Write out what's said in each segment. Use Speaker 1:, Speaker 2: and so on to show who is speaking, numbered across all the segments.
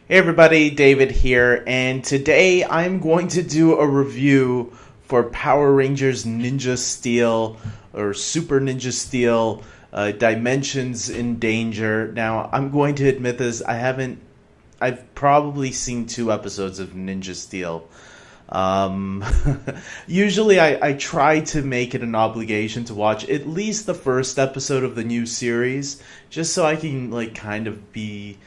Speaker 1: Hey everybody, David here, and today I'm going to do a review for Power Rangers Ninja Steel or Super Ninja Steel Dimensions in Danger. Now, I'm going to admit this, I've probably seen 2 episodes of Ninja Steel. Um, Usually I try to make it an obligation to watch at least the first episode of the new series, just so I can kind of be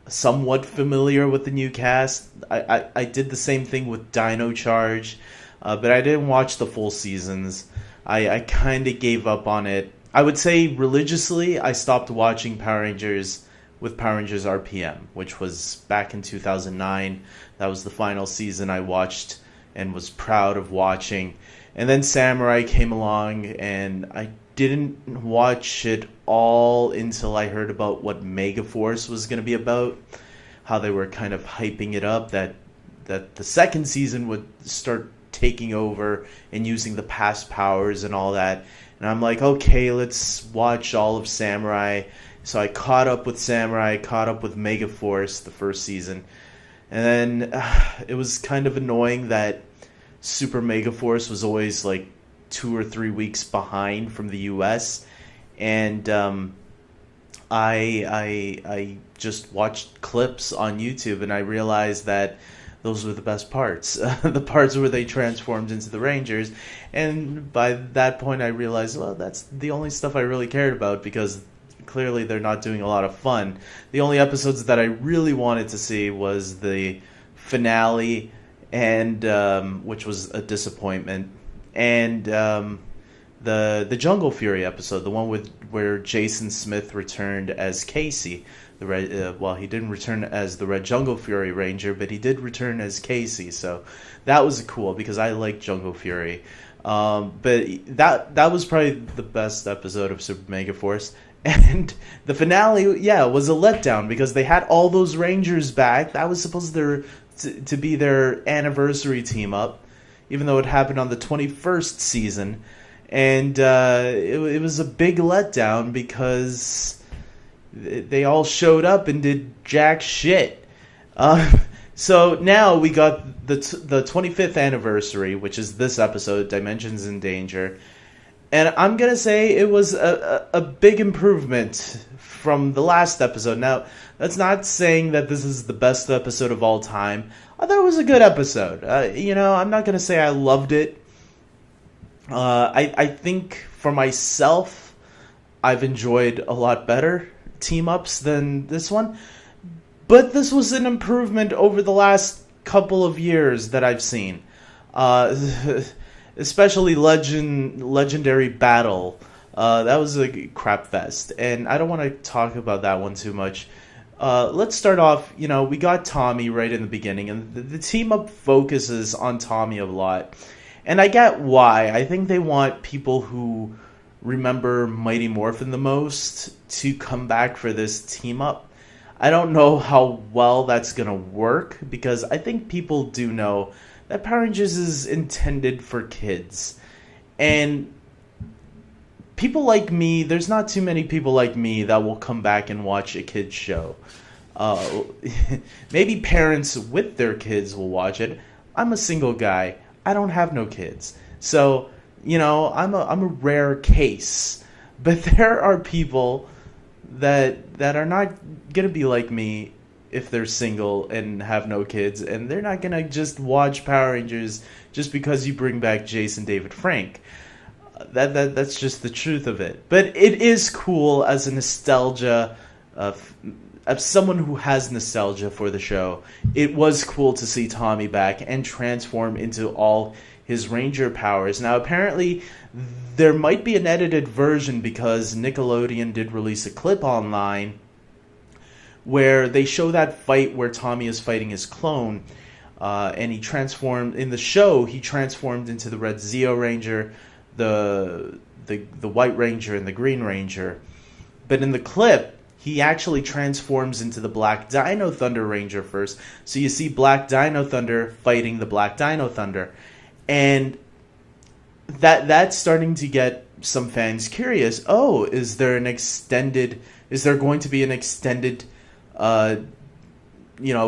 Speaker 1: somewhat familiar with the new cast. I did the same thing with Dino Charge, but I didn't watch the full seasons. I kind of gave up on it. I would say religiously, I stopped watching Power Rangers with Power Rangers RPM, which was back in 2009. That was the final season I watched and was proud of watching. And then Samurai came along, and I didn't watch it all until I heard about what Megaforce was going to be about, how they were kind of hyping it up, that the second season would start taking over and using the past powers and all that. And I'm like, okay, let's watch all of Samurai. So I caught up with Samurai, caught up with Megaforce the first season. And then it was kind of annoying that Super Megaforce was always like 2 or 3 weeks behind from the US, and I just watched clips on YouTube, and I realized that those were the best parts, the parts where they transformed into the Rangers. And by that point I realized, well, that's the only stuff I really cared about, because clearly they're not doing a lot of fun. The only episodes that I really wanted to see was the finale, and which was a disappointment, and the Jungle Fury episode, the one where Jason Smith returned as Casey. He didn't return as the Red Jungle Fury Ranger, but he did return as Casey. So that was cool because I like Jungle Fury. But that was probably the best episode of Super Mega Force. And the finale, yeah, was a letdown because they had all those Rangers back. That was supposed to be their anniversary team up, even though it happened on the 21st season. And it was a big letdown because they all showed up and did jack shit. So now we got the 25th anniversary, which is this episode, Dimensions in Danger. And I'm going to say it was a big improvement from the last episode. Now, that's not saying that this is the best episode of all time. I thought it was a good episode. I'm not going to say I loved it. I think for myself, I've enjoyed a lot better team-ups than this one. But this was an improvement over the last couple of years that I've seen. Especially Legendary Battle. That was a crap fest. And I don't want to talk about that one too much. Let's start off, we got Tommy right in the beginning, and the team-up focuses on Tommy a lot. And I get why. I think they want people who remember Mighty Morphin the most to come back for this team-up. I don't know how well that's going to work, because I think people do know that Power Rangers is intended for kids. And people like me, there's not too many people like me that will come back and watch a kid's show. Maybe parents with their kids will watch it. I'm a single guy. I don't have no kids. So, I'm a rare case. But there are people that are not going to be like me if they're single and have no kids, and they're not going to just watch Power Rangers just because you bring back Jason David Frank. That's just the truth of it. But it is cool as a nostalgia of someone who has nostalgia for the show. It was cool to see Tommy back and transform into all his Ranger powers. Now, apparently, there might be an edited version because Nickelodeon did release a clip online where they show that fight where Tommy is fighting his clone, and he transformed in the show. He transformed into the Red Zeo Ranger, the White Ranger, and the Green Ranger. But in the clip, he actually transforms into the Black Dino Thunder Ranger first. So you see Black Dino Thunder fighting the Black Dino Thunder, and that's starting to get some fans curious. Oh, is there going to be an extended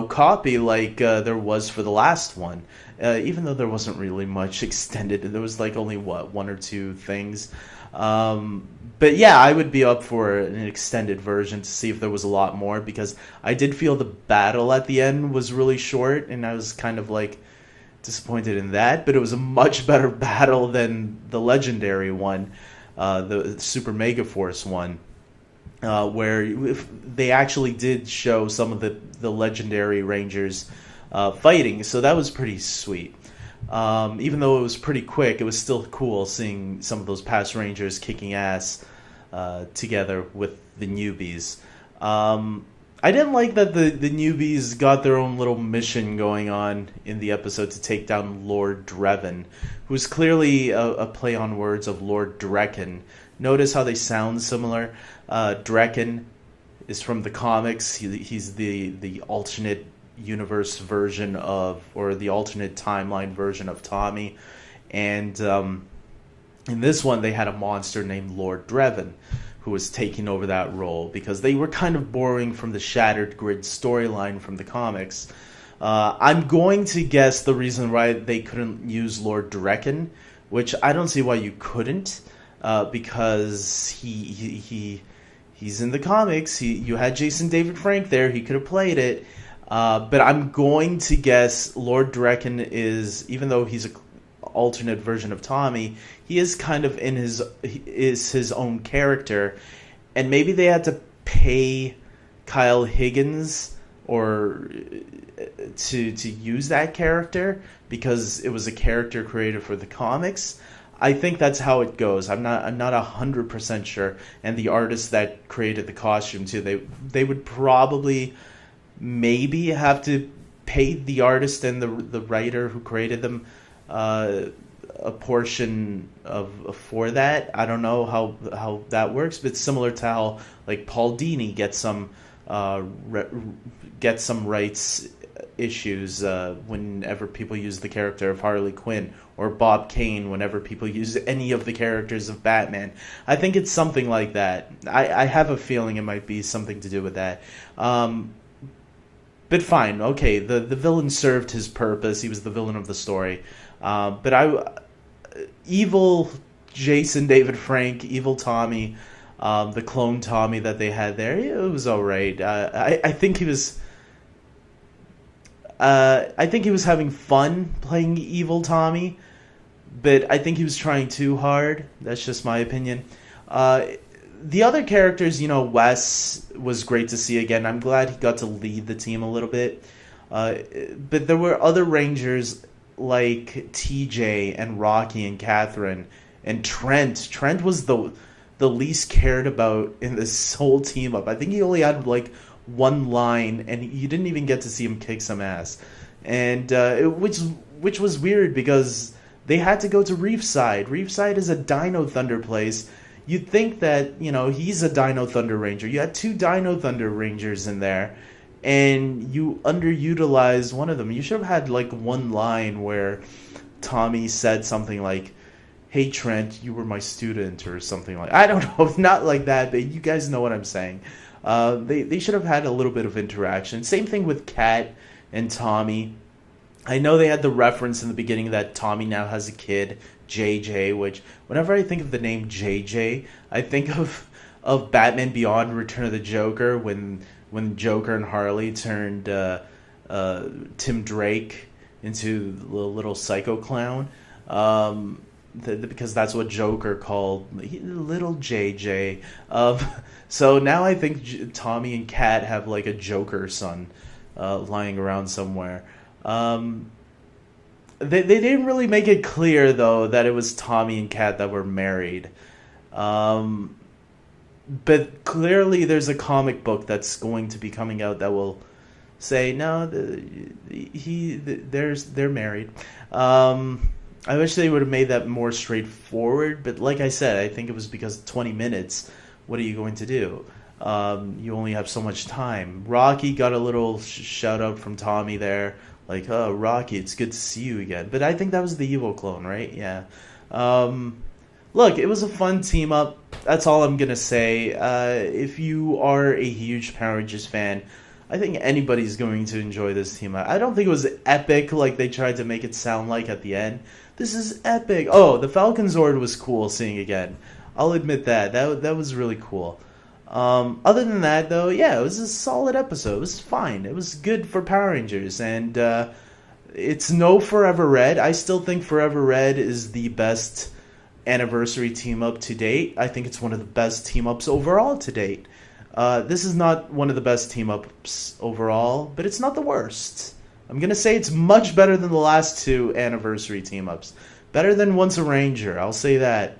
Speaker 1: copy like there was for the last one. Even though there wasn't really much extended, there was like only one or two things. But yeah, I would be up for an extended version to see if there was a lot more, because I did feel the battle at the end was really short, and I was kind of like disappointed in that. But it was a much better battle than the legendary one, the Super Mega Force one. Where they actually did show some of the legendary Rangers fighting, so that was pretty sweet. Even though it was pretty quick, it was still cool seeing some of those past Rangers kicking ass together with the newbies. I didn't like that the newbies got their own little mission going on in the episode to take down Lord Dreven, who's clearly a play on words of Lord Drekken. Notice how they sound similar. Drekken is from the comics. He's the alternate universe version of, or the alternate timeline version of Tommy. And in this one, they had a monster named Lord Dreven, who was taking over that role, because they were kind of borrowing from the Shattered Grid storyline from the comics. I'm going to guess the reason why they couldn't use Lord Drekken, which I don't see why you couldn't, because he's in the comics. You had Jason David Frank there. He could have played it. But I'm going to guess Lord Drekken is, even though he's an alternate version of Tommy, he is kind of his own character. And maybe they had to pay Kyle Higgins or to use that character because it was a character created for the comics. I think that's how it goes. I'm not 100% sure. And the artists that created the costume too, they would probably maybe have to pay the artist and the writer who created them a portion for that. I don't know how that works, but it's similar to how like Paul Dini gets some rights issues whenever people use the character of Harley Quinn, or Bob Kane whenever people use any of the characters of Batman. I think it's something like that. I have a feeling it might be something to do with that. But fine, okay, the villain served his purpose. He was the villain of the story. But evil Jason David Frank, evil Tommy, the clone Tommy that they had there, it was all right. I think he was having fun playing evil Tommy, but I think he was trying too hard. That's just my opinion. The other characters, Wes was great to see again. I'm glad he got to lead the team a little bit. But there were other Rangers like TJ and Rocky and Catherine and Trent. Trent was the least cared about in this whole team up. I think he only had like one line, and you didn't even get to see him kick some ass. And which was weird, because they had to go to Reefside. Reefside is a Dino Thunder place. You'd think that, he's a Dino Thunder Ranger. You had two Dino Thunder Rangers in there, and you underutilized one of them. You should have had, like, one line where Tommy said something like, "Hey, Trent, you were my student," or something like... I don't know, not like that, but you guys know what I'm saying. They should have had a little bit of interaction. Same thing with Kat and Tommy. I know they had the reference in the beginning that Tommy now has a kid, JJ, which whenever I think of the name JJ, I think of Batman Beyond Return of the Joker, when Joker and Harley turned Tim Drake into the little psycho clown. Because that's what Joker called little JJ. So now I think Tommy and Kat have like a Joker son lying around somewhere. They didn't really make it clear, though, that it was Tommy and Kat that were married. But clearly there's a comic book that's going to be coming out that will say, no, they're married. I wish they would have made that more straightforward, but like I said, I think it was because 20 minutes, what are you going to do? You only have so much time. Rocky got a little shout out from Tommy there, like, "Oh, Rocky, it's good to see you again." But I think that was the evil clone, right? Yeah. Look, it was a fun team up. That's all I'm gonna say. If you are a huge Power Rangers fan, I think anybody's going to enjoy this team up. I don't think it was epic like they tried to make it sound like at the end. This is epic. Oh, the Falcon Zord was cool seeing again. I'll admit that. That was really cool. Other than that, though, yeah, it was a solid episode. It was fine. It was good for Power Rangers, and it's no Forever Red. I still think Forever Red is the best anniversary team up to date. I think it's one of the best team ups overall to date. This is not one of the best team ups overall, but it's not the worst. I'm gonna say it's much better than the last two anniversary team ups. Better than Once a Ranger, I'll say that.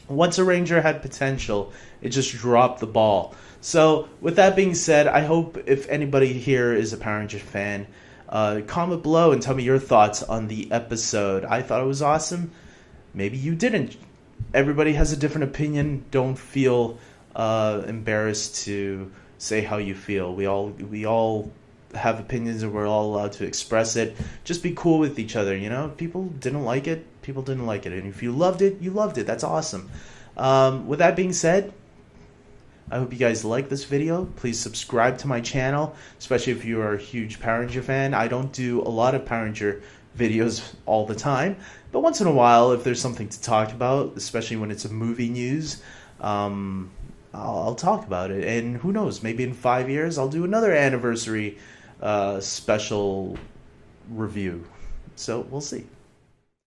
Speaker 1: Once a Ranger had potential, it just dropped the ball. So, with that being said, I hope if anybody here is a Power Ranger fan, comment below and tell me your thoughts on the episode. I thought it was awesome. Maybe you didn't. Everybody has a different opinion. Don't feel embarrassed to say how you feel. We all have opinions and we're all allowed to express it. Just be cool with each other, you know? If people didn't like it, people didn't like it. And if you loved it, you loved it. That's awesome. With that being said, I hope you guys like this video. Please subscribe to my channel, especially if you are a huge Power Ranger fan. I don't do a lot of Power Ranger videos all the time, but once in a while, if there's something to talk about, especially when it's a movie news, I'll talk about it. And who knows, maybe in 5 years, I'll do another anniversary special review. So we'll see.